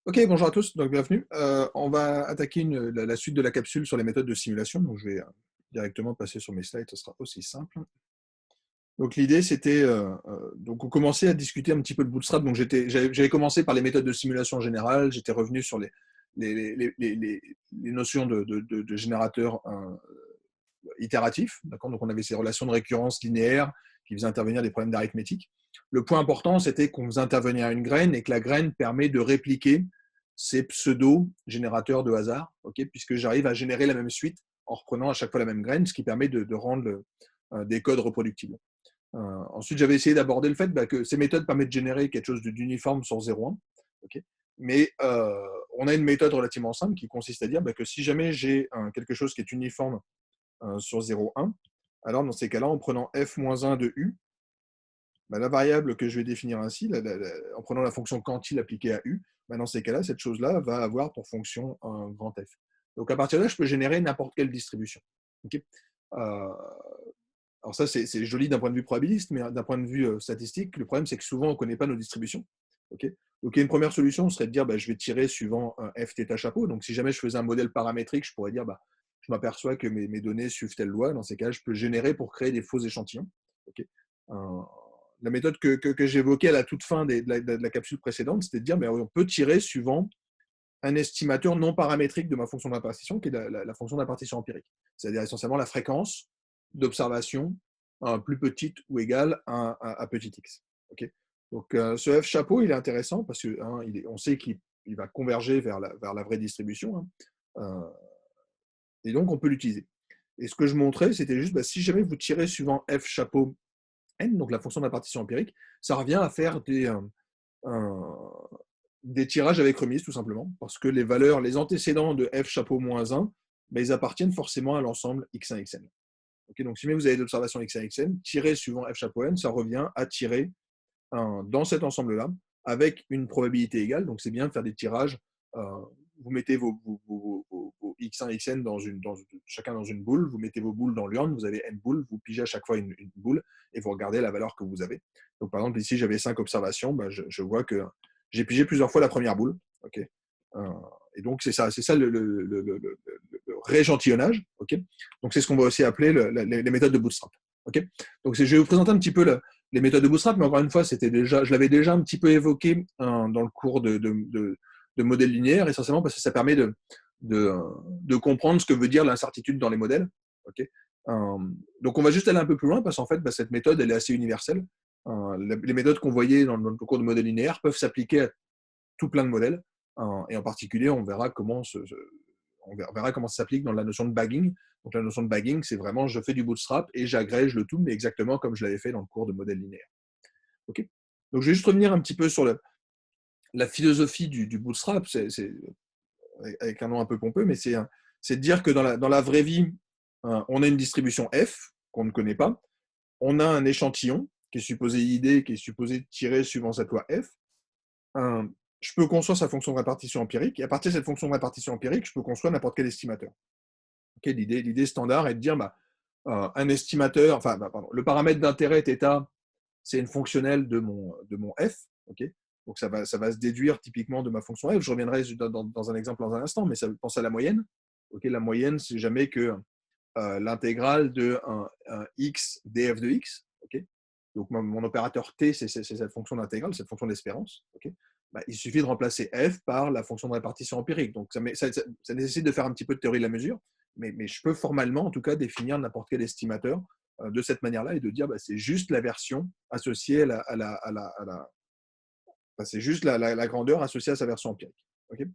Ok, bonjour à tous, donc bienvenue. On va attaquer la suite de la capsule sur les méthodes de simulation. Donc, je vais directement passer sur mes slides, ce sera aussi simple. Donc, l'idée, c'était, donc, on commençait à discuter un petit peu de Bootstrap. Donc, j'avais commencé par les méthodes de simulation en général. J'étais revenu sur les notions de générateur itératif. D'accord. Donc, on avait ces relations de récurrence linéaire qui faisaient intervenir des problèmes d'arithmétique. Le point important, c'était qu'on faisait intervenir une graine et que la graine permet de répliquer ces pseudo-générateurs de hasard, okay, puisque j'arrive à générer la même suite en reprenant à chaque fois la même graine, ce qui permet de rendre des codes reproductibles. Ensuite, j'avais essayé d'aborder le fait que ces méthodes permettent de générer quelque chose d'uniforme sur 0,1. Okay, mais on a une méthode relativement simple qui consiste à dire que si jamais j'ai quelque chose qui est uniforme sur 0,1, alors dans ces cas-là, en prenant f-1 de u, la variable que je vais définir ainsi, en prenant la fonction quantile appliquée à u, dans ces cas-là, cette chose-là va avoir pour fonction un grand f. Donc à partir de là, je peux générer n'importe quelle distribution. Okay, alors ça, c'est joli d'un point de vue probabiliste, mais d'un point de vue statistique, le problème, c'est que souvent, on ne connaît pas nos distributions. Okay, donc il y a une première solution, serait de dire, je vais tirer suivant un f θ chapeau. Donc si jamais je faisais un modèle paramétrique, je pourrais dire, je m'aperçois que mes données suivent telle loi. Dans ces cas, je peux générer pour créer des faux échantillons. Okay, la méthode que j'évoquais à la toute fin de la capsule précédente, c'était de dire, on peut tirer suivant un estimateur non paramétrique de ma fonction d'impartition, qui est la fonction d'impartition empirique. C'est-à-dire essentiellement la fréquence d'observation plus petite ou égale à petit x. Okay, donc ce f chapeau, il est intéressant parce que on sait qu'il va converger vers la vraie distribution. Et donc, on peut l'utiliser. Et ce que je montrais, c'était juste, si jamais vous tirez suivant f chapeau n, donc la fonction d'impartition empirique, ça revient à faire des tirages avec remise, tout simplement, parce que les antécédents de f chapeau moins 1, ils appartiennent forcément à l'ensemble x1, xn. Okay, donc, si vous avez l'observation x1, xn, tirer suivant f chapeau n, ça revient à tirer dans cet ensemble-là, avec une probabilité égale. Donc, c'est bien de faire des tirages. Vous mettez vos x1, xn chacun dans une boule, vous mettez vos boules dans l'urne, vous avez n boules, vous pigez à chaque fois une boule et vous regardez la valeur que vous avez. Donc, par exemple, ici, j'avais 5 observations, je vois que j'ai pigé plusieurs fois la première boule. Okay, et donc, c'est ça le rééchantillonnage. Okay, donc, c'est ce qu'on va aussi appeler les méthodes de Bootstrap. Okay, donc, je vais vous présenter un petit peu les méthodes de Bootstrap, mais encore une fois, je l'avais déjà un petit peu évoqué dans le cours de modèles linéaires, essentiellement parce que ça permet de comprendre ce que veut dire l'incertitude dans les modèles. Okay, donc, on va juste aller un peu plus loin parce qu'en fait, cette méthode, elle est assez universelle. Les méthodes qu'on voyait dans le cours de modèles linéaires peuvent s'appliquer à tout plein de modèles. Et en particulier, on verra comment ça s'applique dans la notion de bagging. Donc, la notion de bagging, c'est vraiment je fais du bootstrap et j'agrège le tout, mais exactement comme je l'avais fait dans le cours de modèle linéaire. Okay, donc, je vais juste revenir un petit peu sur la philosophie du bootstrap, c'est avec un nom un peu pompeux, mais c'est de dire que dans la vraie vie, on a une distribution f qu'on ne connaît pas, on a un échantillon qui est supposé ID, qui est supposé tirer suivant cette loi f. Je peux construire sa fonction de répartition empirique, et à partir de cette fonction de répartition empirique, je peux construire n'importe quel estimateur. Okay, l'idée standard est de dire un estimateur, le paramètre d'intérêt θ, c'est une fonctionnelle de mon f. Okay, donc ça va se déduire typiquement de ma fonction f. Je reviendrai dans un exemple dans un instant, mais ça pense à la moyenne. Okay, la moyenne, c'est jamais que l'intégrale de un x df de x. Okay, donc mon opérateur t, c'est cette fonction d'intégrale, cette fonction d'espérance. Okay, il suffit de remplacer f par la fonction de répartition empirique. Donc ça nécessite de faire un petit peu de théorie de la mesure, mais je peux formellement, en tout cas, définir n'importe quel estimateur de cette manière-là et de dire c'est juste la version associée c'est juste la grandeur associée à sa version empirique. Okay,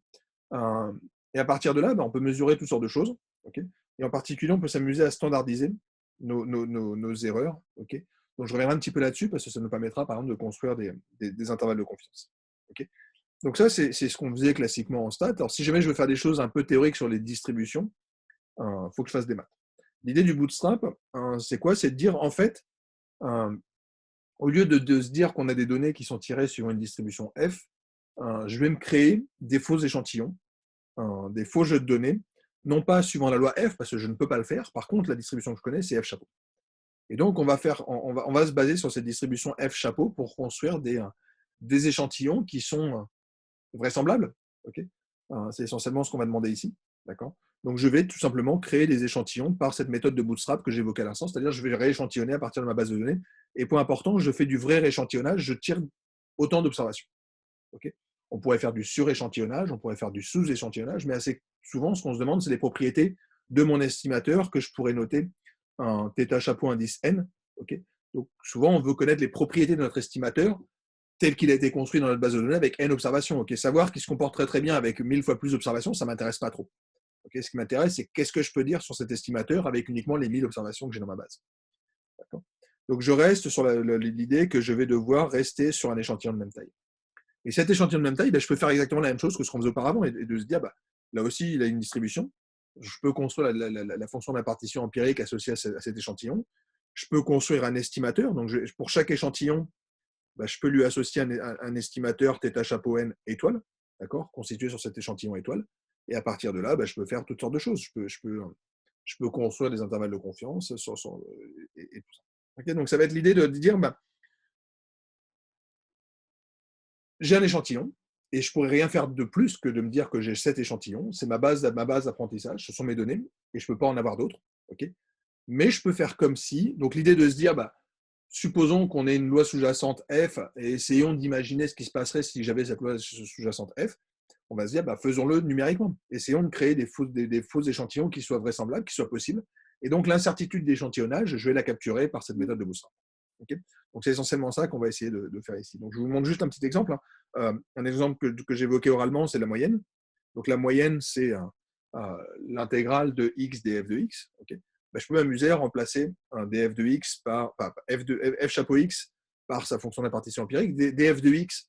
et à partir de là, on peut mesurer toutes sortes de choses. Okay, et en particulier, on peut s'amuser à standardiser nos erreurs. Okay, donc, je reviendrai un petit peu là-dessus parce que ça nous permettra, par exemple, de construire des intervalles de confiance. Okay, donc, ça, c'est ce qu'on faisait classiquement en stats. Alors, si jamais je veux faire des choses un peu théoriques sur les distributions, il faut que je fasse des maths. L'idée du bootstrap, c'est quoi? C'est de dire, en fait, au lieu de se dire qu'on a des données qui sont tirées sur une distribution f, je vais me créer des faux échantillons, des faux jeux de données, non pas suivant la loi f, parce que je ne peux pas le faire. Par contre, la distribution que je connais, c'est f chapeau. Et donc, on va se baser sur cette distribution f chapeau pour construire des échantillons qui sont vraisemblables, Ok. C'est essentiellement ce qu'on va demander ici. D'accord. Donc, je vais tout simplement créer des échantillons par cette méthode de bootstrap que j'évoquais à l'instant, c'est-à-dire je vais rééchantillonner à partir de ma base de données. Et point important, je fais du vrai rééchantillonnage, je tire autant d'observations. Okay. On pourrait faire du suréchantillonnage, on pourrait faire du sous-échantillonnage, mais assez souvent, ce qu'on se demande, c'est les propriétés de mon estimateur que je pourrais noter un θ chapeau indice n. Okay. Donc, souvent, on veut connaître les propriétés de notre estimateur tel qu'il a été construit dans notre base de données avec n observations. Okay. Savoir qu'il se comporte très très bien avec 1000 fois plus d'observations, ça ne m'intéresse pas trop. Okay. Ce qui m'intéresse, c'est qu'est-ce que je peux dire sur cet estimateur avec uniquement les 1000 observations que j'ai dans ma base. Donc, je reste sur l'idée que je vais devoir rester sur un échantillon de même taille. Et cet échantillon de même taille, je peux faire exactement la même chose que ce qu'on faisait auparavant et de se dire, là aussi, il a une distribution. Je peux construire la fonction d'impartition empirique associée à cet échantillon. Je peux construire un estimateur. Donc, pour chaque échantillon, je peux lui associer un estimateur θ chapeau n étoile, d'accord, constitué sur cet échantillon étoile. Et à partir de là, je peux faire toutes sortes de choses. Je peux construire des intervalles de confiance et tout ça. Okay, donc, ça va être l'idée de dire, j'ai un échantillon et je ne pourrais rien faire de plus que de me dire que j'ai cet échantillon. C'est ma base d'apprentissage, ce sont mes données et je ne peux pas en avoir d'autres. Okay, mais je peux faire comme si. Donc, l'idée de se dire, supposons qu'on ait une loi sous-jacente F et essayons d'imaginer ce qui se passerait si j'avais cette loi sous-jacente F. On va se dire, faisons-le numériquement. Essayons de créer des faux échantillons qui soient vraisemblables, qui soient possibles. Et donc, l'incertitude d'échantillonnage, je vais la capturer par cette méthode de bootstrap. Okay, donc, c'est essentiellement ça qu'on va essayer de faire ici. Donc, je vous montre juste un petit exemple. Un exemple que j'évoquais oralement, c'est la moyenne. Donc, la moyenne, c'est l'intégrale de x df de x. Okay, je peux m'amuser à remplacer un df de x par f chapeau x par sa fonction d'impartition empirique. df de x,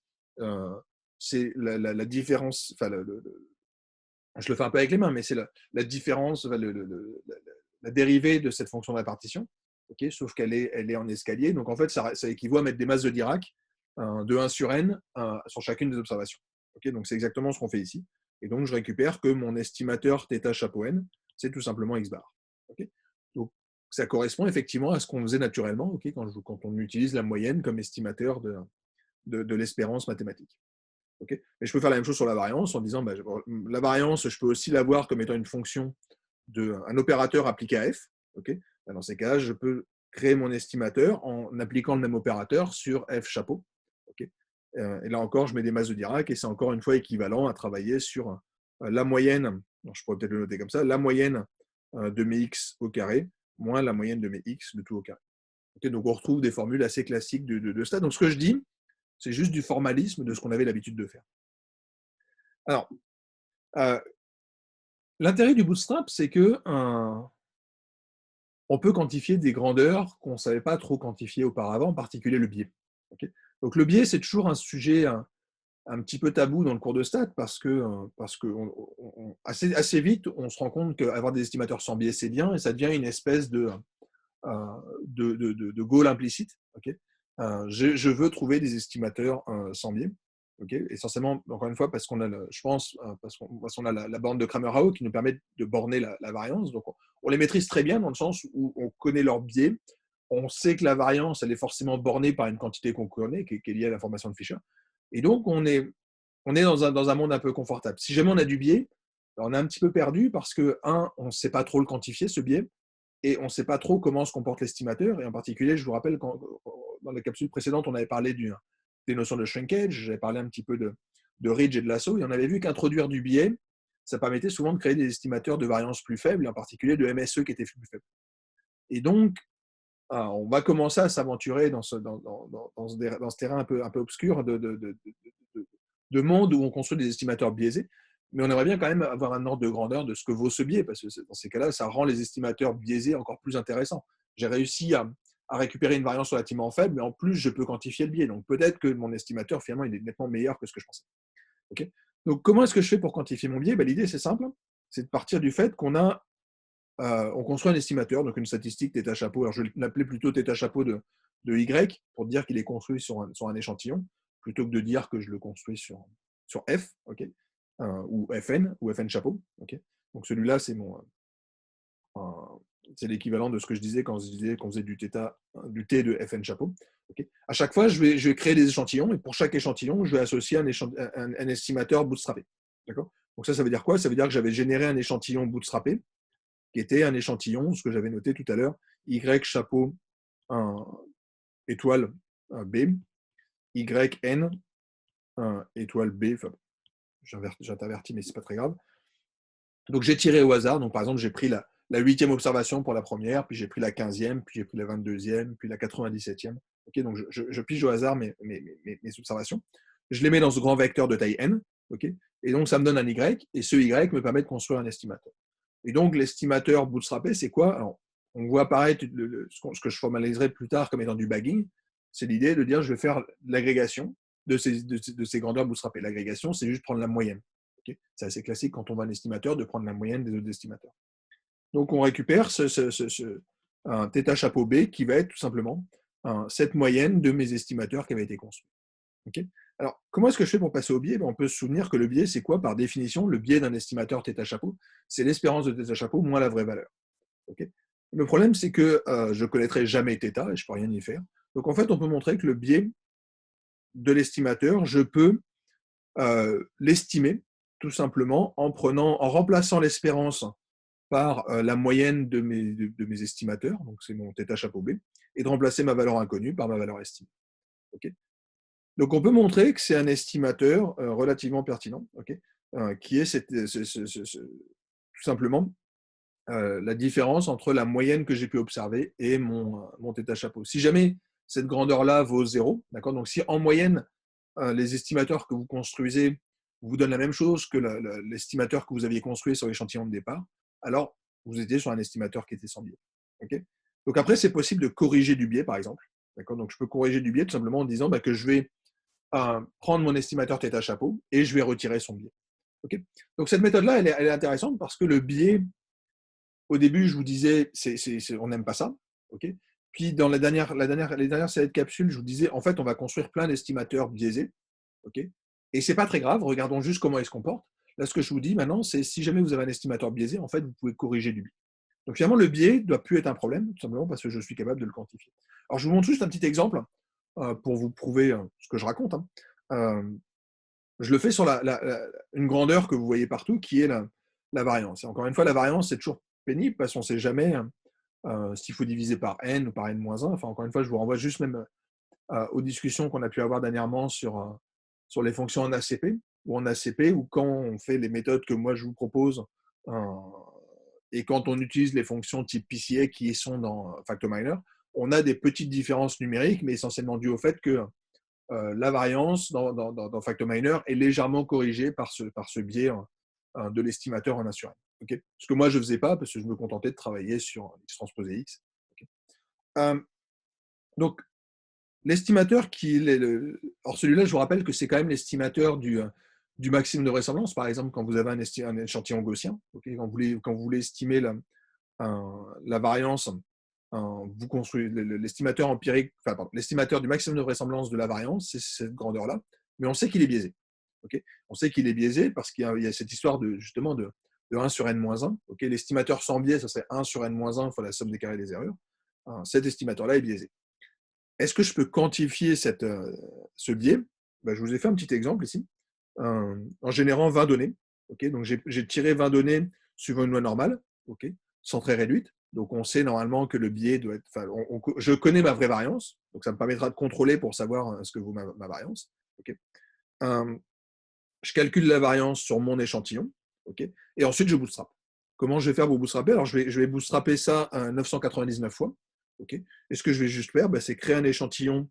c'est la différence, je le fais un peu avec les mains, mais c'est la différence, la dérivée de cette fonction d'impartition. Okay, sauf qu'elle est en escalier. Donc, en fait, ça équivaut à mettre des masses de Dirac de 1 sur n sur chacune des observations. Okay, donc, c'est exactement ce qu'on fait ici. Et donc, je récupère que mon estimateur θ chapeau n, c'est tout simplement x bar. Okay, donc, ça correspond effectivement à ce qu'on faisait naturellement okay, quand on utilise la moyenne comme estimateur de l'espérance mathématique. Okay, mais je peux faire la même chose sur la variance en disant la variance, je peux aussi l'avoir comme étant une fonction d'un opérateur appliqué à f. Okay, dans ces cas, je peux créer mon estimateur en appliquant le même opérateur sur f chapeau. Okay, et là encore, je mets des masses de Dirac et c'est encore une fois équivalent à travailler sur la moyenne, je pourrais peut-être le noter comme ça, la moyenne de mes x au carré moins la moyenne de mes x de tout au carré. Okay, donc, on retrouve des formules assez classiques de ça. Donc, ce que je dis, c'est juste du formalisme de ce qu'on avait l'habitude de faire. Alors, l'intérêt du bootstrap, c'est que on peut quantifier des grandeurs qu'on ne savait pas trop quantifier auparavant, en particulier le biais. Okay, donc, le biais, c'est toujours un sujet un petit peu tabou dans le cours de stats parce que assez vite, on se rend compte qu'avoir des estimateurs sans biais, c'est bien et ça devient une espèce de goal implicite. Okay, je veux trouver des estimateurs sans biais. Okay, essentiellement, encore une fois, parce qu'on a, je pense, parce qu'on a la borne de Kramer-Rao qui nous permet de borner la variance. Donc, on les maîtrise très bien dans le sens où on connaît leur biais. On sait que la variance, elle est forcément bornée par une quantité qu'on connaît, qui est liée à l'information de Fisher. Et donc, on est dans un monde un peu confortable. Si jamais on a du biais, on est un petit peu perdu parce que, on ne sait pas trop le quantifier, ce biais, et on ne sait pas trop comment se comporte l'estimateur. Et en particulier, je vous rappelle, dans la capsule précédente, on avait parlé des notions de shrinkage, j'avais parlé un petit peu de ridge et de lasso, et on avait vu qu'introduire du biais, ça permettait souvent de créer des estimateurs de variance plus faibles, et en particulier de MSE qui étaient plus faibles. Et donc, on va commencer à s'aventurer dans ce terrain un peu obscur de monde où on construit des estimateurs biaisés, mais on aimerait bien quand même avoir un ordre de grandeur de ce que vaut ce biais, parce que dans ces cas-là, ça rend les estimateurs biaisés encore plus intéressants. J'ai réussi à récupérer une variance relativement faible, mais en plus, je peux quantifier le biais. Donc, peut-être que mon estimateur, finalement, il est nettement meilleur que ce que je pensais. Okay, donc, comment est-ce que je fais pour quantifier mon biais? L'idée, c'est simple. C'est de partir du fait qu'on construit un estimateur, donc une statistique θ chapeau. Alors, je vais l'appeler plutôt θ chapeau de Y pour dire qu'il est construit sur un échantillon, plutôt que de dire que je le construis sur F, okay, ou FN chapeau. Okay. Donc, celui-là, c'est c'est l'équivalent de ce que je disais quand je disais qu'on faisait du T de FN chapeau. Okay. À chaque fois, je vais créer des échantillons et pour chaque échantillon, je vais associer un estimateur bootstrappé. D'accord? Donc ça veut dire quoi? Ça veut dire que j'avais généré un échantillon bootstrappé, qui était un échantillon, ce que j'avais noté tout à l'heure, Y chapeau un, étoile B, YN étoile B, enfin, j'intervertis, mais c'est pas très grave. Donc j'ai tiré au hasard. Donc par exemple, j'ai pris la 8e observation pour la première, puis j'ai pris la 15e, puis j'ai pris la 22e, puis la 97e. Okay, donc je pige au hasard mes observations. Je les mets dans ce grand vecteur de taille n. Okay, et donc ça me donne un Y, et ce Y me permet de construire un estimateur. Et donc l'estimateur bootstrappé, c'est quoi? Alors, on voit apparaître ce que je formaliserai plus tard comme étant du bagging. C'est l'idée de dire je vais faire l'agrégation de ces grandeurs bootstrappées. L'agrégation, c'est juste prendre la moyenne. Okay, c'est assez classique quand on voit un estimateur de prendre la moyenne des autres estimateurs. Donc on récupère un θ chapeau B qui va être tout simplement cette moyenne de mes estimateurs qui avaient été construits. Okay, alors, comment est-ce que je fais pour passer au biais? On peut se souvenir que le biais, c'est quoi par définition? Le biais d'un estimateur θ chapeau, c'est l'espérance de θ chapeau moins la vraie valeur. Okay, le problème, c'est que je ne connaîtrai jamais θ et je ne peux rien y faire. Donc en fait, on peut montrer que le biais de l'estimateur, je peux l'estimer tout simplement en remplaçant l'espérance par la moyenne de mes estimateurs, donc c'est mon θ chapeau B, et de remplacer ma valeur inconnue par ma valeur estimée. Okay, donc on peut montrer que c'est un estimateur relativement pertinent, okay, qui est tout simplement la différence entre la moyenne que j'ai pu observer et mon θ chapeau. Si jamais cette grandeur-là vaut 0, d'accord, donc si en moyenne, les estimateurs que vous construisez vous donnent la même chose que l'estimateur que vous aviez construit sur l'échantillon de départ, alors vous étiez sur un estimateur qui était sans biais. Okay, donc après, c'est possible de corriger du biais, par exemple. D'accord, donc je peux corriger du biais tout simplement en disant que je vais prendre mon estimateur θ chapeau et je vais retirer son biais. Okay, donc cette méthode-là, elle est intéressante parce que le biais, au début, je vous disais, on n'aime pas ça. Okay, puis dans les dernières séries de capsules, je vous disais, en fait, on va construire plein d'estimateurs biaisés. Okay, et ce n'est pas très grave, regardons juste comment ils se comportent. Là, ce que je vous dis maintenant, c'est si jamais vous avez un estimateur biaisé, en fait, vous pouvez corriger du biais. Donc finalement, le biais ne doit plus être un problème, tout simplement parce que je suis capable de le quantifier. Alors, je vous montre juste un petit exemple pour vous prouver ce que je raconte. Je le fais sur une grandeur que vous voyez partout, qui est la variance. Et encore une fois, la variance, c'est toujours pénible parce qu'on ne sait jamais s'il faut diviser par n ou par n-1. Enfin, encore une fois, je vous renvoie juste même aux discussions qu'on a pu avoir dernièrement sur les fonctions en ACP ou quand on fait les méthodes que moi je vous propose et quand on utilise les fonctions type PCA qui sont dans FactorMiner, on a des petites différences numériques, mais essentiellement dues au fait que la variance dans FactorMiner est légèrement corrigée par ce biais de l'estimateur en 1 sur n. Okay, ce que moi je ne faisais pas parce que je me contentais de travailler sur X transposé X. Okay, donc, l'estimateur alors celui-là, je vous rappelle que c'est quand même l'estimateur du maximum de vraisemblance. Par exemple, quand vous avez un échantillon gaussien, okay, quand vous voulez estimer la variance, vous construisez l'estimateur empirique, l'estimateur du maximum de vraisemblance de la variance, c'est cette grandeur-là, mais on sait qu'il est biaisé. Okay, on sait qu'il est biaisé parce qu'il y a cette histoire justement de 1 sur n-1. Okay, l'estimateur sans biais, ça serait 1 sur n-1 fois la somme des carrés des erreurs. Cet estimateur-là est biaisé. Est-ce que je peux quantifier ce biais? Je vous ai fait un petit exemple ici, en générant 20 données. Okay, donc j'ai tiré 20 données suivant une loi normale, okay, sans très réduite. Donc on sait normalement que le biais doit être. Je connais ma vraie variance, donc ça me permettra de contrôler pour savoir ce que vaut ma variance. Okay. Je calcule la variance sur mon échantillon, okay, et ensuite je bootstrap. Comment je vais faire pour bootstrapper? Alors je vais bootstrapper ça à 999 fois. Okay, et ce que je vais juste faire, c'est créer un échantillon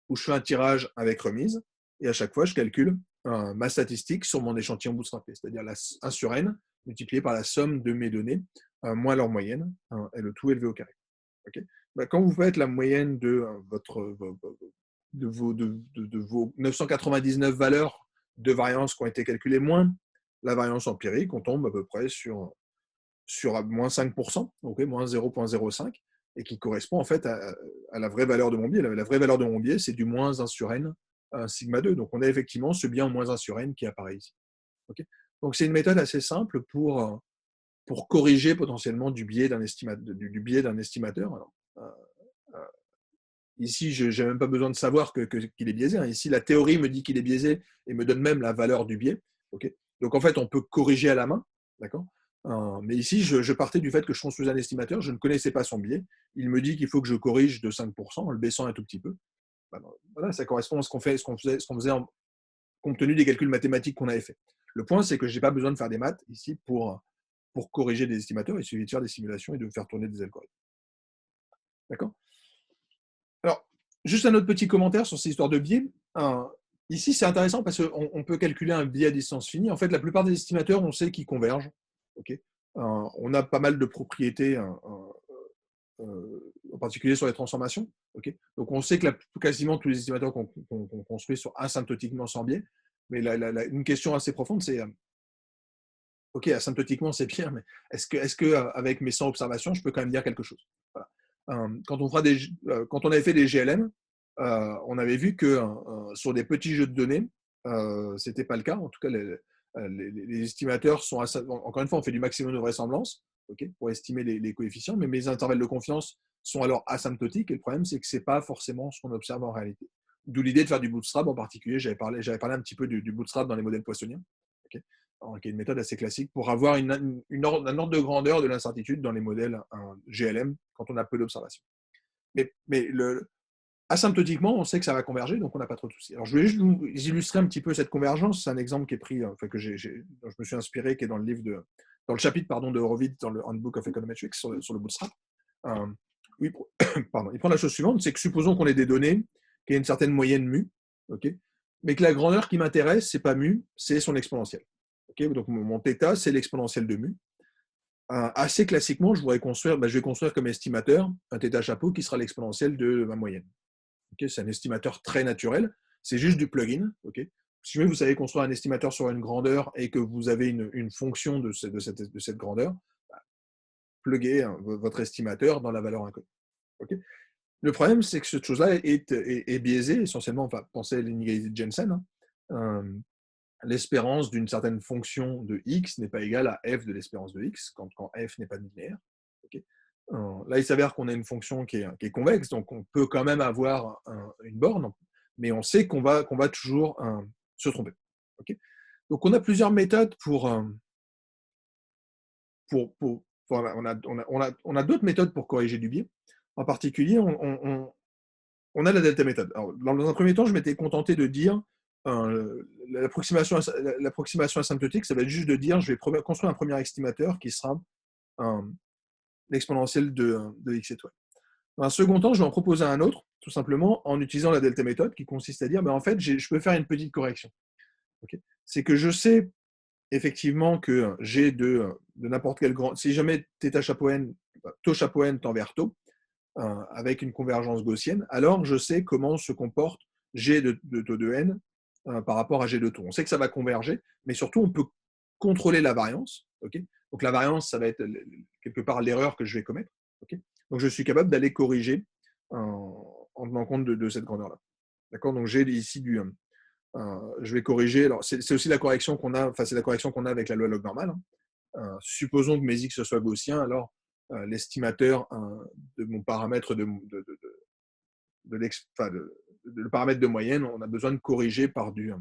où je fais un tirage avec remise, et à chaque fois, je calcule ma statistique sur mon échantillon bootstrappé, c'est-à-dire 1 sur n multiplié par la somme de mes données, moins leur moyenne, et le tout élevé au carré. Okay, quand vous faites la moyenne de vos 999 valeurs de variance qui ont été calculées, moins la variance empirique, on tombe à peu près sur moins 5%, okay, moins 0,05, et qui correspond en fait à la vraie valeur de mon biais. La vraie valeur de mon biais, c'est du moins 1 sur n sigma 2. Donc on a effectivement ce biais en moins 1 sur n qui apparaît ici. Okay, donc c'est une méthode assez simple pour corriger potentiellement du biais d'un estimateur. Alors, ici, je n'ai même pas besoin de savoir qu'il est biaisé. Ici, la théorie me dit qu'il est biaisé et me donne même la valeur du biais. Okay, Donc, en fait, on peut corriger à la main, d'accord. Mais ici, je partais du fait que je construisais un estimateur, je ne connaissais pas son biais. Il me dit qu'il faut que je corrige de 5% en le baissant un tout petit peu. Ben, voilà, ça correspond à ce qu'on faisait compte tenu des calculs mathématiques qu'on avait fait. Le point, c'est que je n'ai pas besoin de faire des maths ici pour corriger des estimateurs. Il suffit de faire des simulations et de faire tourner des algorithmes. D'accord. Alors, juste un autre petit commentaire sur cette histoire de biais. Ici, c'est intéressant parce qu'on peut calculer un biais à distance finie. En fait, la plupart des estimateurs, on sait qu'ils convergent. Okay. On a pas mal de propriétés, en particulier sur les transformations. Okay. Donc, on sait que quasiment tous les estimateurs qu'on construit sont asymptotiquement sans biais. Mais une question assez profonde, c'est OK, asymptotiquement, c'est bien, mais est-ce que avec mes 100 observations, je peux quand même dire quelque chose? Voilà. Quand on avait fait des GLM, on avait vu que sur des petits jeux de données, c'était pas le cas. En tout cas, les estimateurs sont encore une fois, on fait du maximum de vraisemblance, OK, pour estimer les coefficients, mais mes intervalles de confiance sont alors asymptotiques. Et le problème, c'est que c'est pas forcément ce qu'on observe en réalité. D'où l'idée de faire du bootstrap en particulier. J'avais parlé un petit peu du bootstrap dans les modèles poissonniens. OK, qui est une méthode assez classique pour avoir un ordre de grandeur de l'incertitude dans les modèles GLM quand on a peu d'observations. Mais asymptotiquement, on sait que ça va converger, donc on n'a pas trop de soucis. Alors, je vais juste vous illustrer un petit peu cette convergence. C'est un exemple qui est pris, dont je me suis inspiré, qui est dans le chapitre de Horowitz dans le Handbook of Econometrics sur le bootstrap. Oui, il prend la chose suivante, c'est que supposons qu'on ait des données qui aient une certaine moyenne mu, okay, mais que la grandeur qui m'intéresse, c'est pas mu, c'est son exponentielle. Okay, donc mon θ, c'est l'exponentielle de mu. Assez classiquement, je vais construire comme estimateur un θ chapeau qui sera l'exponentielle de ma moyenne. Okay, c'est un estimateur très naturel, c'est juste du plugin. Okay. Si jamais vous savez construire un estimateur sur une grandeur et que vous avez une fonction de cette grandeur, pluguez votre estimateur dans la valeur inconnue. Okay. Le problème, c'est que cette chose-là est biaisée, essentiellement, enfin, pensez à l'inégalité de Jensen. L'espérance d'une certaine fonction de x n'est pas égale à f de l'espérance de x quand f n'est pas linéaire. Okay. Là, il s'avère qu'on a une fonction qui est convexe, donc on peut quand même avoir une borne, mais on sait qu'on va toujours se tromper. Okay. Donc, on a plusieurs méthodes on a d'autres méthodes pour corriger du biais. En particulier, on a la delta méthode. Alors, dans un premier temps, je m'étais contenté de dire l'approximation asymptotique, ça va être juste de dire je vais construire un premier estimateur qui sera l'exponentielle de x étoile. Dans un second temps, je vais en proposer un autre, tout simplement en utilisant la delta méthode, qui consiste à dire en fait, je peux faire une petite correction. Okay. C'est que je sais effectivement que j'ai de n'importe quel grand. Si jamais θ chapeau n, tau chapeau n tend vers tau, avec une convergence gaussienne, alors je sais comment se comporte G de taux de n par rapport à G de taux. On sait que ça va converger, mais surtout, on peut contrôler la variance. Okay. Donc, la variance, ça va être quelque part l'erreur que je vais commettre. Okay. Donc, je suis capable d'aller corriger en tenant compte de cette grandeur-là. D'accord. Donc, j'ai ici je vais corriger. Alors, c'est aussi la correction qu'on a, enfin, c'est la correction qu'on a avec la loi log normale. Supposons que mes x soient gaussiens, alors l'estimateur de mon paramètre le paramètre de moyenne, on a besoin de corriger par du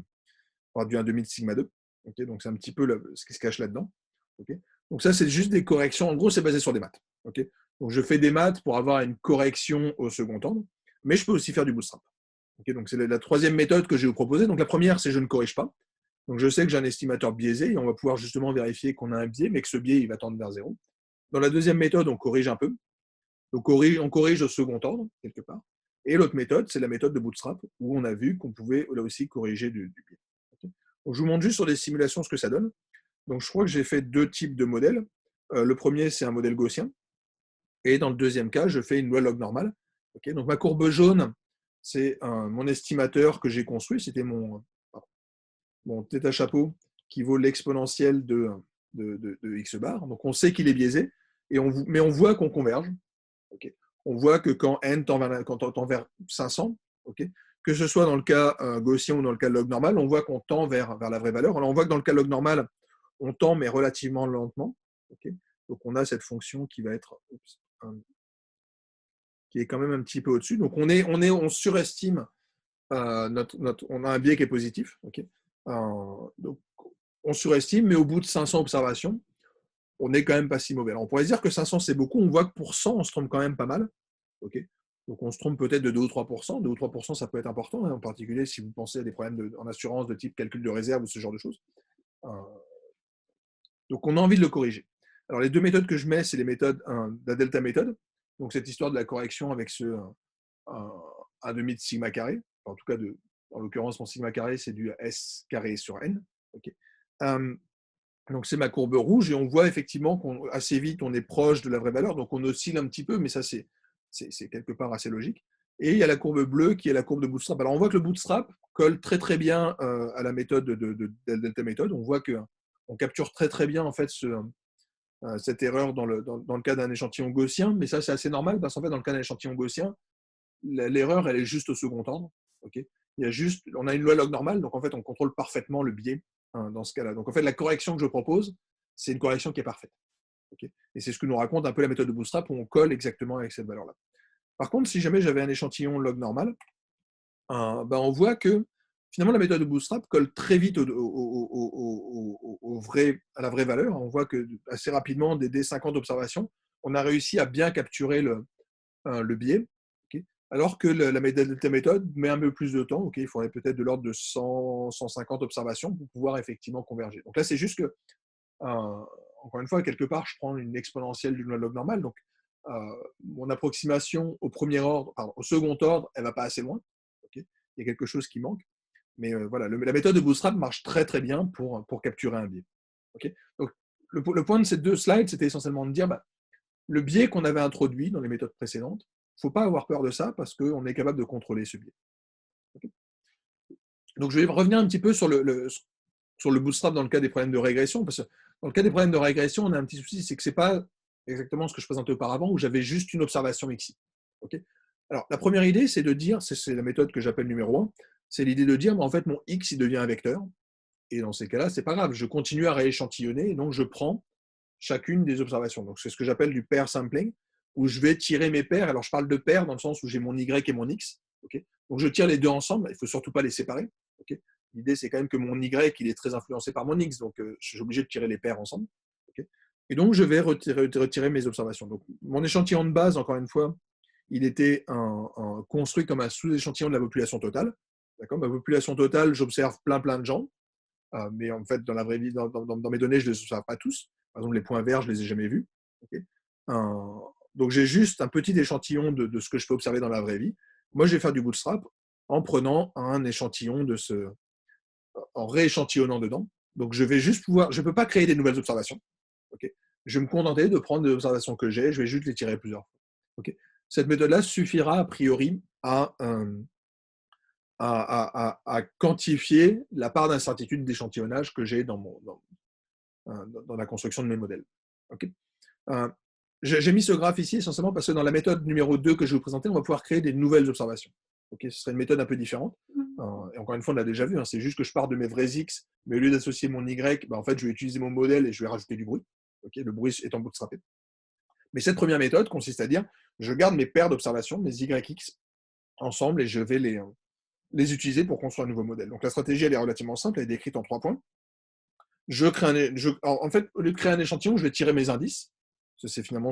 1,5 de sigma 2. Okay, donc c'est un petit peu ce qui se cache là-dedans. Okay, donc ça, c'est juste des corrections. En gros, c'est basé sur des maths. Okay, donc je fais des maths pour avoir une correction au second ordre, mais je peux aussi faire du bootstrap. Okay, donc c'est la troisième méthode que je vais vous proposer. Donc la première, c'est je ne corrige pas. Donc je sais que j'ai un estimateur biaisé et on va pouvoir justement vérifier qu'on a un biais, mais que ce biais, il va tendre vers 0. Dans la deuxième méthode, on corrige un peu. Donc on corrige au second ordre, quelque part. Et l'autre méthode, c'est la méthode de bootstrap, où on a vu qu'on pouvait là aussi corriger du biais. Okay. Donc, je vous montre juste sur des simulations ce que ça donne. Donc je crois que j'ai fait deux types de modèles. Le premier, c'est un modèle gaussien. Et dans le deuxième cas, je fais une loi log normale. Okay. Donc ma courbe jaune, c'est mon estimateur que j'ai construit. C'était mon θ chapeau qui vaut l'exponentielle de x bar. Donc on sait qu'il est biaisé, mais on voit qu'on converge. Okay. On voit que quand n tend vers 500, okay, que ce soit dans le cas gaussien ou dans le cas log normal, on voit qu'on tend vers la vraie valeur. Alors on voit que dans le cas log normal, on tend mais relativement lentement. Okay. Donc on a cette fonction qui va être qui est quand même un petit peu au-dessus. Donc on surestime on a un biais qui est positif. Okay. Donc on surestime, mais au bout de 500 observations, on n'est quand même pas si mauvais. Alors, on pourrait se dire que 500, c'est beaucoup. On voit que pour 100, on se trompe quand même pas mal. Okay, donc, on se trompe peut-être de 2 ou 3%. 2 ou 3%, ça peut être important, hein, en particulier si vous pensez à des problèmes en assurance de type calcul de réserve ou ce genre de choses. Donc, on a envie de le corriger. Alors, les deux méthodes que je mets, c'est les méthodes, la delta méthode. Donc, cette histoire de la correction avec un demi de sigma carré. En tout cas, en l'occurrence, mon sigma carré, c'est du S carré sur N. Okay. Donc, c'est ma courbe rouge et on voit effectivement qu'assez vite, on est proche de la vraie valeur. Donc, on oscille un petit peu, mais ça, c'est quelque part assez logique. Et il y a la courbe bleue qui est la courbe de bootstrap. Alors, on voit que le bootstrap colle très, très bien à la méthode de delta méthode. On voit qu'on capture très, très bien en fait cette erreur dans le cas d'un échantillon gaussien. Mais ça, c'est assez normal parce qu'en fait, dans le cas d'un échantillon gaussien, l'erreur, elle est juste au second ordre. Okay, on a une loi log normale, donc en fait, on contrôle parfaitement le biais dans ce cas-là. Donc en fait, la correction que je propose, c'est une correction qui est parfaite. Okay, et c'est ce que nous raconte un peu la méthode de Bootstrap où on colle exactement avec cette valeur-là. Par contre, si jamais j'avais un échantillon log normal, on voit que finalement la méthode de Bootstrap colle très vite à la vraie valeur. On voit que assez rapidement, dès 50 observations, on a réussi à bien capturer le biais. Okay, alors que la méthode met un peu plus de temps. Okay, il faudrait peut-être de l'ordre de 100, 150 observations pour pouvoir effectivement converger. Donc là, c'est juste que, encore une fois, quelque part, je prends une exponentielle d'une log normale. Donc, mon approximation au au second ordre, elle ne va pas assez loin. Okay, il y a quelque chose qui manque. Mais voilà, la méthode de Bootstrap marche très très bien pour capturer un biais. Okay, donc, le point de ces deux slides, c'était essentiellement de dire le biais qu'on avait introduit dans les méthodes précédentes, il ne faut pas avoir peur de ça parce qu'on est capable de contrôler ce biais. Okay, donc, je vais revenir un petit peu sur le bootstrap dans le cas des problèmes de régression, parce que dans le cas des problèmes de régression, on a un petit souci, c'est que ce n'est pas exactement ce que je présentais auparavant, où j'avais juste une observation XI. Okay, alors, la première idée, c'est de dire, c'est la méthode que j'appelle numéro 1, c'est l'idée de dire, en fait, mon X, il devient un vecteur, et dans ces cas-là, ce n'est pas grave, je continue à rééchantillonner, et donc je prends chacune des observations. Donc, c'est ce que j'appelle du pair sampling, où je vais tirer mes paires. Alors, je parle de paires dans le sens où j'ai mon Y et mon X. Okay, donc, je tire les deux ensemble. Il ne faut surtout pas les séparer. Okay, l'idée, c'est quand même que mon Y, il est très influencé par mon X. Donc, je suis obligé de tirer les paires ensemble. Okay, et donc, je vais retirer mes observations. Donc, mon échantillon de base, encore une fois, il était construit comme un sous-échantillon de la population totale. D'accord, ma population totale, j'observe plein de gens. Mais en fait, dans la vraie vie, dans mes données, je ne les observe pas tous. Par exemple, les points verts, je ne les ai jamais vus. Okay, donc, j'ai juste un petit échantillon de ce que je peux observer dans la vraie vie. Moi, je vais faire du bootstrap en prenant un échantillon en rééchantillonnant dedans. Donc, je vais juste pouvoir, je ne peux pas créer des nouvelles observations. Okay, je vais me contenter de prendre des observations que j'ai, je vais juste les tirer plusieurs fois. Okay, cette méthode-là suffira a priori à quantifier la part d'incertitude d'échantillonnage que j'ai dans la construction de mes modèles. Okay, j'ai mis ce graphe ici essentiellement parce que dans la méthode numéro 2 que je vais vous présenter, on va pouvoir créer des nouvelles observations. Okay, ce serait une méthode un peu différente. Et encore une fois, on l'a déjà vu, hein, c'est juste que je pars de mes vrais X, mais au lieu d'associer mon Y, en fait, je vais utiliser mon modèle et je vais rajouter du bruit. Okay, le bruit étant bootstrappé. Mais cette première méthode consiste à dire, je garde mes paires d'observations, mes YX, ensemble, et je vais les utiliser pour construire un nouveau modèle. Donc la stratégie, elle est relativement simple, elle est décrite en 3 points. En fait, au lieu de créer un échantillon, je vais tirer mes indices. C'est finalement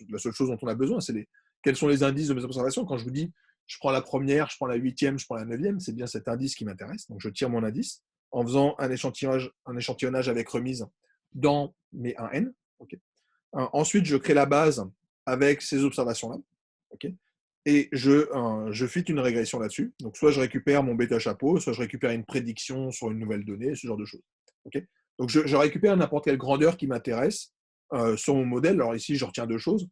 la seule chose dont on a besoin, c'est quels sont les indices de mes observations. Quand je vous dis, je prends la première, je prends la 8e, je prends la 9e, c'est bien cet indice qui m'intéresse. Donc je tire mon indice en faisant un échantillonnage avec remise dans mes 1N. Okay. Ensuite, je crée la base avec ces observations-là. Okay, et je fit une régression là-dessus. Donc, soit je récupère mon bêta chapeau, soit je récupère une prédiction sur une nouvelle donnée, ce genre de choses. Okay, donc, je récupère n'importe quelle grandeur qui m'intéresse sur mon modèle. Alors ici, je retiens deux choses.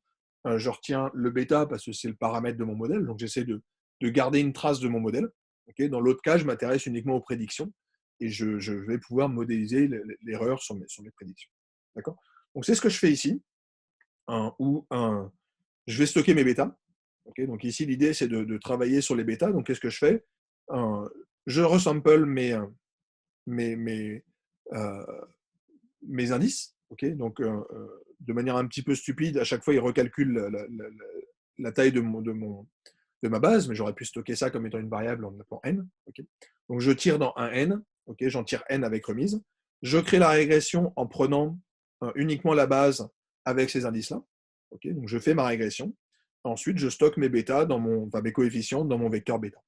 Je retiens le bêta parce que c'est le paramètre de mon modèle. Donc, j'essaie de garder une trace de mon modèle. Okay, dans l'autre cas, je m'intéresse uniquement aux prédictions et je vais pouvoir modéliser l'erreur sur mes prédictions. D'accord, donc, c'est ce que je fais ici, où je vais stocker mes bêtas. Okay, donc ici, l'idée, c'est de travailler sur les bêtas. Donc, qu'est-ce que je fais? Je resample mes indices. Okay, donc, de manière un petit peu stupide, à chaque fois, il recalcule la taille de ma base, mais j'aurais pu stocker ça comme étant une variable en appelant n. Okay, donc, je tire dans un n. Okay, j'en tire n avec remise. Je crée la régression en prenant uniquement la base avec ces indices-là. Okay, donc, je fais ma régression. Ensuite, je stocke mes bêtas, mes coefficients dans mon vecteur bêta.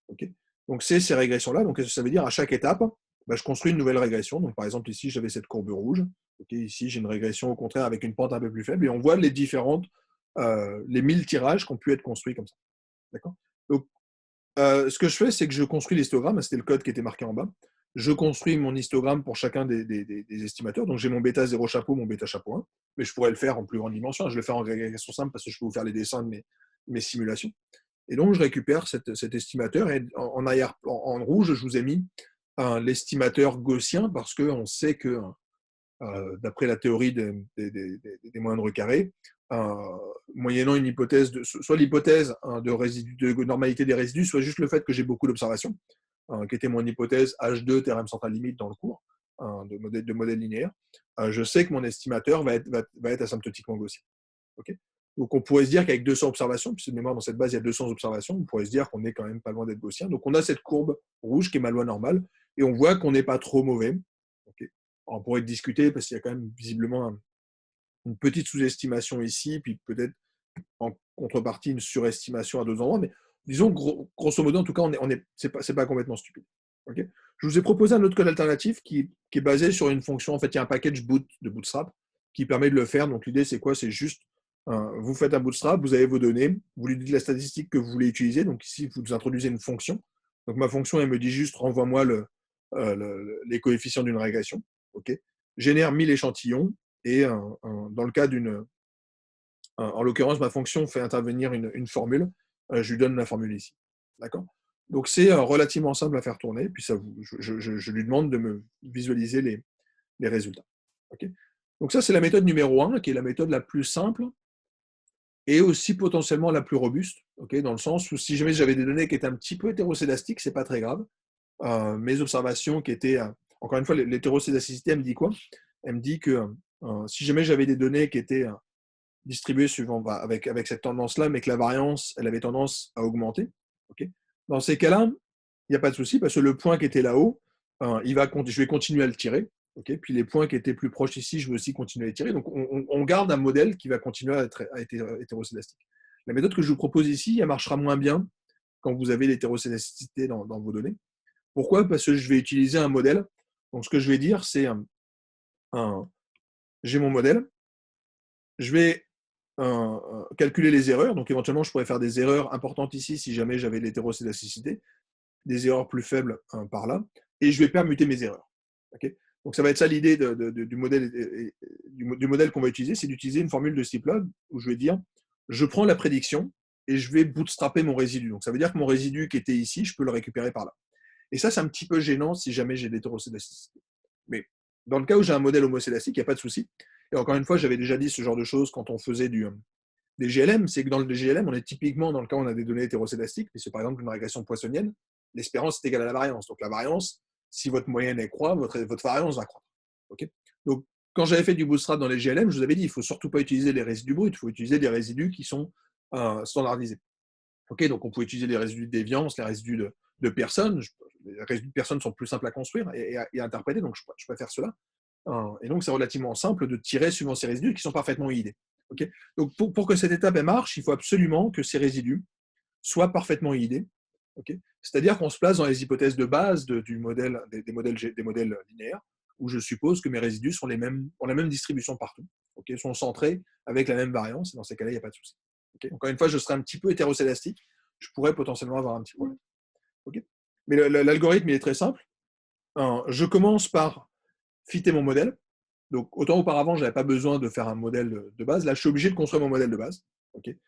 Okay, donc, c'est ces régressions-là. Donc, qu'est-ce que ça veut dire? À chaque étape, je construis une nouvelle régression. Donc, par exemple, ici, j'avais cette courbe rouge. Okay, ici, j'ai une régression au contraire avec une pente un peu plus faible. Et on voit les 1000 tirages qui ont pu être construits comme ça. D'accord? Donc, ce que je fais, c'est que je construis l'histogramme. C'était le code qui était marqué en bas. Je construis mon histogramme pour chacun des estimateurs. Donc, j'ai mon bêta 0 chapeau, mon bêta chapeau 1. Mais je pourrais le faire en plus grande dimension. Je le fais en régression simple parce que je peux vous faire les dessins de mes simulations. Et donc, je récupère cet estimateur. Et en rouge, je vous ai mis l'estimateur gaussien parce qu'on sait que, d'après la théorie des moindres carrés, moyennant une hypothèse, soit l'hypothèse de normalité des résidus, soit juste le fait que j'ai beaucoup d'observations, qui était mon hypothèse H2 théorème central limite dans le cours de modèle linéaire, je sais que mon estimateur va être asymptotiquement gaussien. Okay, donc on pourrait se dire qu'avec 200 observations, puisque de mémoire dans cette base il y a 200 observations, on pourrait se dire qu'on est quand même pas loin d'être gaussien. Donc on a cette courbe rouge qui est ma loi normale, et on voit qu'on n'est pas trop mauvais. Okay, on pourrait discuter parce qu'il y a quand même visiblement une petite sous-estimation ici, puis peut-être en contrepartie une surestimation à d'autres endroits, mais disons grosso modo, en tout cas, c'est pas complètement stupide. Okay, je vous ai proposé un autre code alternatif qui est basé sur une fonction. En fait, il y a un package boot de Bootstrap qui permet de le faire. Donc l'idée, c'est quoi? C'est juste, vous faites un Bootstrap, vous avez vos données, vous lui dites la statistique que vous voulez utiliser. Donc ici, vous introduisez une fonction. Donc ma fonction, elle me dit juste, renvoie-moi les coefficients d'une régression. Okay, génère 1000 échantillons, et dans le cas en l'occurrence, ma fonction fait intervenir une formule. Je lui donne la formule ici. D'accord? Donc, c'est relativement simple à faire tourner. Puis, je lui demande de me visualiser les résultats. Okay, donc, ça, c'est la méthode numéro 1, qui est la méthode la plus simple et aussi potentiellement la plus robuste. Okay, dans le sens où si jamais j'avais des données qui étaient un petit peu hétéroscédastiques, ce n'est pas très grave. Mes observations qui étaient… encore une fois, l'hétéroscédasticité, elle me dit quoi? Elle me dit que si jamais j'avais des données qui étaient distribuées suivant avec cette tendance-là, mais que la variance, elle avait tendance à augmenter. Okay, dans ces cas-là, il n'y a pas de souci, parce que le point qui était là-haut, je vais continuer à le tirer. Okay, puis les points qui étaient plus proches ici, je vais aussi continuer à les tirer. Donc, on garde un modèle qui va continuer à être hétéroscédastique. La méthode que je vous propose ici, elle marchera moins bien quand vous avez l'hétéroscédasticité dans vos données. Pourquoi? Parce que je vais utiliser un modèle. Donc, ce que je vais dire, c'est j'ai mon modèle, je vais calculer les erreurs. Donc, éventuellement, je pourrais faire des erreurs importantes ici si jamais j'avais l'hétéroscédasticité, des erreurs plus faibles par là, et je vais permuter mes erreurs. Okay, donc, ça va être ça l'idée du modèle qu'on va utiliser, c'est d'utiliser une formule de ce type-là, où je vais dire, je prends la prédiction et je vais bootstrapper mon résidu. Donc, ça veut dire que mon résidu qui était ici, je peux le récupérer par là. Et ça, c'est un petit peu gênant si jamais j'ai l'hétéroscédasticité. Mais dans le cas où j'ai un modèle homocédastique, il n'y a pas de souci. Et encore une fois, j'avais déjà dit ce genre de choses quand on faisait des GLM, c'est que dans le GLM, on est typiquement dans le cas où on a des données hétéroscédastiques, puisque par exemple une régression poissonienne, l'espérance est égale à la variance. Donc la variance, si votre moyenne est croît, votre variance va croître. Okay, donc quand j'avais fait du bootstrap dans les GLM, je vous avais dit, il ne faut surtout pas utiliser les résidus bruts, il faut utiliser des résidus qui sont standardisés. Okay, donc on peut utiliser les résidus de déviance, les résidus de personnes. Les résidus de personnes sont plus simples à construire et à interpréter, donc je préfère cela. Et donc c'est relativement simple de tirer suivant ces résidus qui sont parfaitement idés. Okay, donc pour que cette étape elle marche, il faut absolument que ces résidus soient parfaitement idés. Okay, c'est-à-dire qu'on se place dans les hypothèses de base des modèles linéaires, où je suppose que mes résidus ont la même distribution partout, okay, sont centrés avec la même variance, et dans ces cas-là, il n'y a pas de souci. Okay, encore une fois, je serai un petit peu hétéroscédastique, je pourrais potentiellement avoir un petit problème. Okay, mais l'algorithme, il est très simple. Je commence par fitter mon modèle. Donc, autant auparavant, je n'avais pas besoin de faire un modèle de base. Là, je suis obligé de construire mon modèle de base, okay,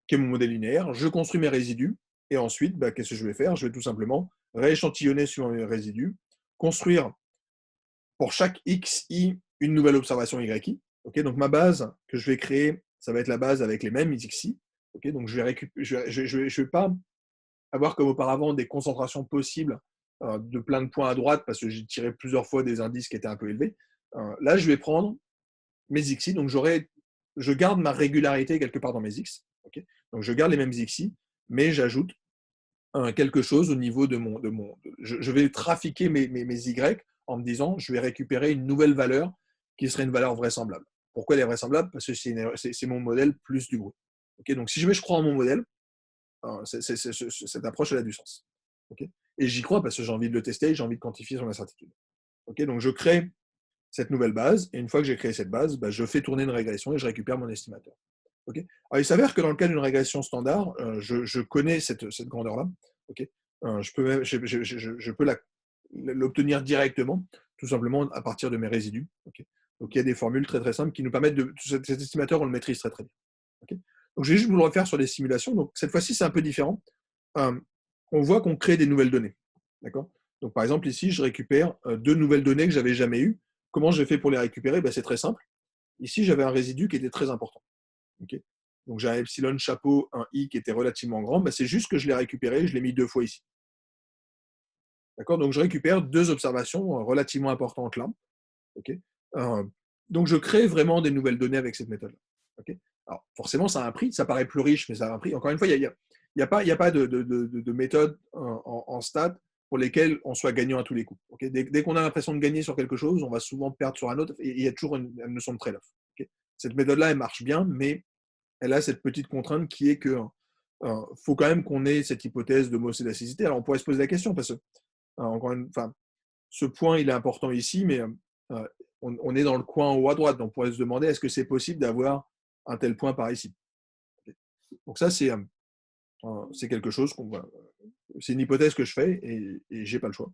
qui est mon modèle linéaire. Je construis mes résidus. Et ensuite, qu'est-ce que je vais faire? Je vais tout simplement rééchantillonner sur mes résidus, construire pour chaque xi une nouvelle observation yi. Okay, donc, ma base que je vais créer, ça va être la base avec les mêmes xi. Okay, donc, je vais pas avoir comme auparavant des concentrations possibles de plein de points à droite parce que j'ai tiré plusieurs fois des indices qui étaient un peu élevés. Là, je vais prendre mes xi, donc je garde ma régularité quelque part dans mes x. Okay, donc je garde les mêmes xi, mais j'ajoute quelque chose au niveau de je vais trafiquer mes y en me disant je vais récupérer une nouvelle valeur qui serait une valeur vraisemblable. Pourquoi elle est vraisemblable? Parce que c'est mon modèle plus du bruit. Okay, donc si jamais je crois en mon modèle, cette approche elle a du sens. Okay, et j'y crois parce que j'ai envie de le tester, j'ai envie de quantifier son incertitude. Okay, donc je crée cette nouvelle base, et une fois que j'ai créé cette base, bah, je fais tourner une régression et je récupère mon estimateur. Okay, alors, il s'avère que dans le cas d'une régression standard, je connais cette grandeur-là. Okay, je peux l'obtenir directement, tout simplement à partir de mes résidus. Okay, donc il y a des formules très très simples qui nous permettent de. Cet estimateur, on le maîtrise très très bien. Okay, donc je vais juste vous le refaire sur des simulations. Donc cette fois-ci, c'est un peu différent. On voit qu'on crée des nouvelles données. D'accord. Donc par exemple, ici, je récupère 2 nouvelles données que je n'avais jamais eues. Comment j'ai fait pour les récupérer? Ben, c'est très simple. Ici, j'avais un résidu qui était très important. Okay, donc j'ai un epsilon chapeau, un i qui était relativement grand. Ben, c'est juste que je l'ai récupéré, je l'ai mis 2 fois ici. D'accord. Donc je récupère 2 observations relativement importantes là. Okay, donc je crée vraiment des nouvelles données avec cette méthode-là. Okay, alors forcément, ça a un prix. Ça paraît plus riche, mais ça a un prix. Encore une fois, il n'y a pas de méthode en stats pour lesquelles on soit gagnant à tous les coups. Okay, dès qu'on a l'impression de gagner sur quelque chose, on va souvent perdre sur un autre. Et il y a toujours une notion de trade-off. Okay, cette méthode-là, elle marche bien, mais elle a cette petite contrainte qui est que faut quand même qu'on ait cette hypothèse d'homocédasticité. Alors on pourrait se poser la question parce que ce point il est important ici, mais on est dans le coin en haut à droite, donc on pourrait se demander est-ce que c'est possible d'avoir un tel point par ici. Okay. Donc ça c'est quelque chose c'est une hypothèse que je fais et j'ai pas le choix.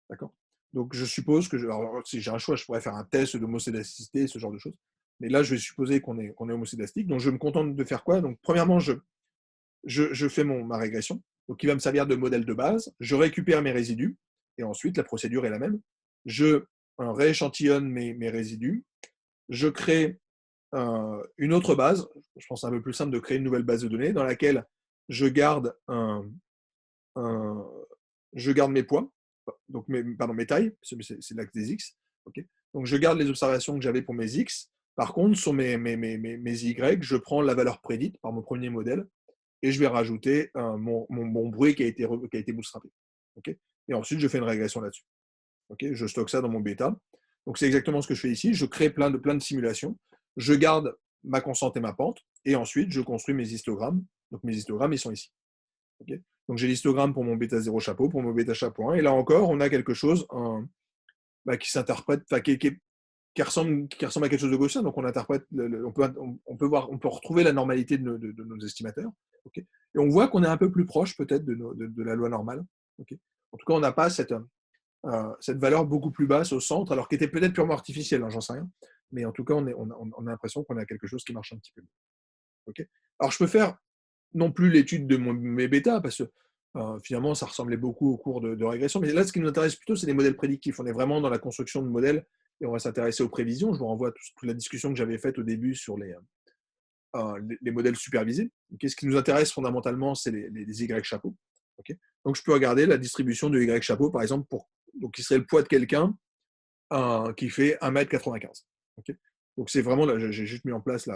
D'accord. Donc je suppose que alors, si j'ai un choix, je pourrais faire un test d'homocédasticité, ce genre de choses. Mais là, je vais supposer qu'on est homocédastique. Donc je me contente de faire quoi? Donc premièrement, je fais ma régression, donc qui va me servir de modèle de base. Je récupère mes résidus et ensuite la procédure est la même. Je rééchantillonne mes résidus. Je crée une autre base. Je pense que c'est un peu plus simple de créer une nouvelle base de données dans laquelle je garde je garde mes poids, donc mes tailles, c'est l'axe des X. Okay, donc je garde les observations que j'avais pour mes X. Par contre, sur mes Y, je prends la valeur prédite par mon premier modèle et je vais rajouter mon bruit qui a été bootstrappé. Okay, et ensuite, je fais une régression là-dessus. Okay, je stocke ça dans mon bêta. Donc, c'est exactement ce que je fais ici. Je crée plein de simulations. Je garde ma constante et ma pente. Et ensuite, je construis mes histogrammes. Donc, mes histogrammes, ils sont ici. Okay, donc, j'ai l'histogramme pour mon bêta 0 chapeau, pour mon bêta chapeau 1. Et là encore, on a quelque chose qui s'interprète, qui ressemble à quelque chose de gaussien. Donc, on interprète, on peut retrouver la normalité de nos estimateurs. Okay, et on voit qu'on est un peu plus proche peut-être de la loi normale. Okay, en tout cas, on n'a pas cette valeur beaucoup plus basse au centre, alors qu'elle était peut-être purement artificielle, hein, j'en sais rien. Mais en tout cas, on a l'impression qu'on a quelque chose qui marche un petit peu mieux. Okay, alors, je peux faire non plus l'étude de mes bêtas, parce que finalement, ça ressemblait beaucoup au cours de régression. Mais là, ce qui nous intéresse plutôt, c'est les modèles prédictifs. On est vraiment dans la construction de modèles et on va s'intéresser aux prévisions. Je vous renvoie à toute la discussion que j'avais faite au début sur les modèles supervisés. Okay, ce qui nous intéresse fondamentalement, c'est les Y chapeaux. Okay, donc, je peux regarder la distribution de Y chapeaux, par exemple, donc, qui serait le poids de quelqu'un qui fait 1,95 m. Okay, donc, c'est vraiment, j'ai juste mis en place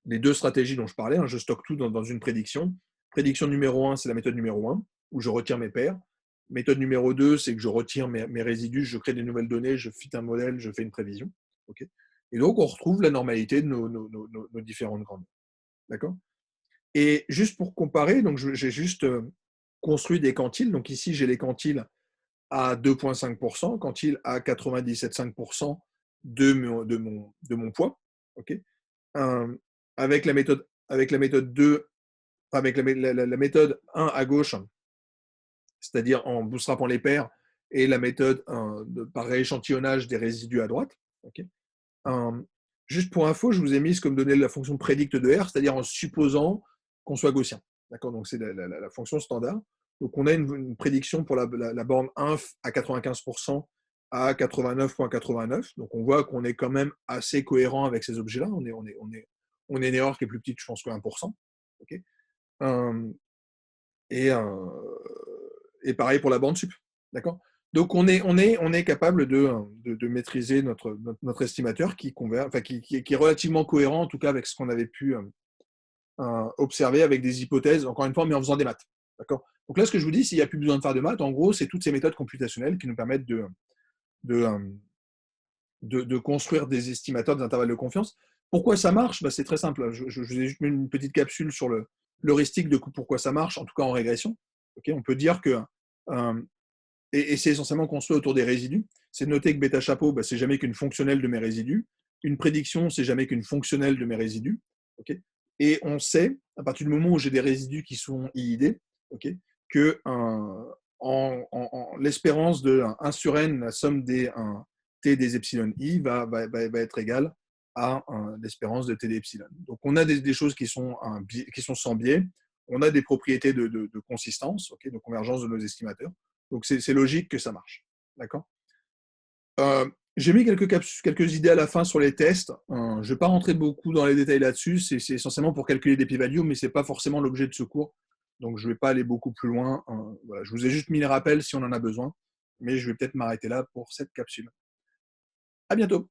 les 2 stratégies dont je parlais. Hein. Je stocke tout dans une prédiction. Prédiction numéro 1, c'est la méthode numéro 1, où je retire mes paires. Méthode numéro 2, c'est que je retire mes résidus, je crée des nouvelles données, je fit un modèle, je fais une prévision. Okay, et donc, on retrouve la normalité de nos différentes grandeurs. D'accord. Et juste pour comparer, donc j'ai juste construit des quantiles. Donc ici, j'ai les quantiles à 2,5%, quantiles à 97,5% de mon poids. Okay, avec la méthode 2, avec la méthode 1 à gauche, c'est-à-dire en bootstrapant les paires, et la méthode par rééchantillonnage des résidus à droite. Okay, juste pour info, je vous ai mis comme donnée la fonction predict de R, c'est-à-dire en supposant qu'on soit gaussien. D'accord, donc c'est la fonction standard. Donc on a une prédiction pour la borne inf à 95% à 89,89. Donc on voit qu'on est quand même assez cohérent avec ces objets-là. On est une erreur qui est plus petite, je pense, que 1%. Okay, et pareil pour la bande sup. D'accord. Donc on est capable de maîtriser notre estimateur qui est relativement cohérent, en tout cas avec ce qu'on avait pu observer avec des hypothèses, encore une fois, mais en faisant des maths. D'accord. Donc là, ce que je vous dis, s'il n'y a plus besoin de faire de maths, en gros, c'est toutes ces méthodes computationnelles qui nous permettent de construire des estimateurs des intervalles de confiance. Pourquoi ça marche? Bah, c'est très simple. Je vous ai juste mis une petite capsule sur l'heuristique de pourquoi ça marche, en tout cas en régression. Okay, on peut dire que, et c'est essentiellement construit autour des résidus. C'est de noter que bêta chapeau, bah, c'est jamais qu'une fonctionnelle de mes résidus. Une prédiction, c'est jamais qu'une fonctionnelle de mes résidus. Okay, et on sait, à partir du moment où j'ai des résidus qui sont IID, okay, que l'espérance de 1 sur n, la somme des t des epsilon i, va être égale à l'espérance de t des epsilon. Donc on a des choses qui sont sans biais, on a des propriétés de consistance, okay, de convergence de nos estimateurs. Donc c'est logique que ça marche. D'accord. J'ai mis quelques idées à la fin sur les tests. Je ne vais pas rentrer beaucoup dans les détails là-dessus. C'est essentiellement pour calculer des p-values, mais ce n'est pas forcément l'objet de ce cours. Donc je ne vais pas aller beaucoup plus loin. Voilà. Je vous ai juste mis les rappels si on en a besoin, mais je vais peut-être m'arrêter là pour cette capsule. À bientôt.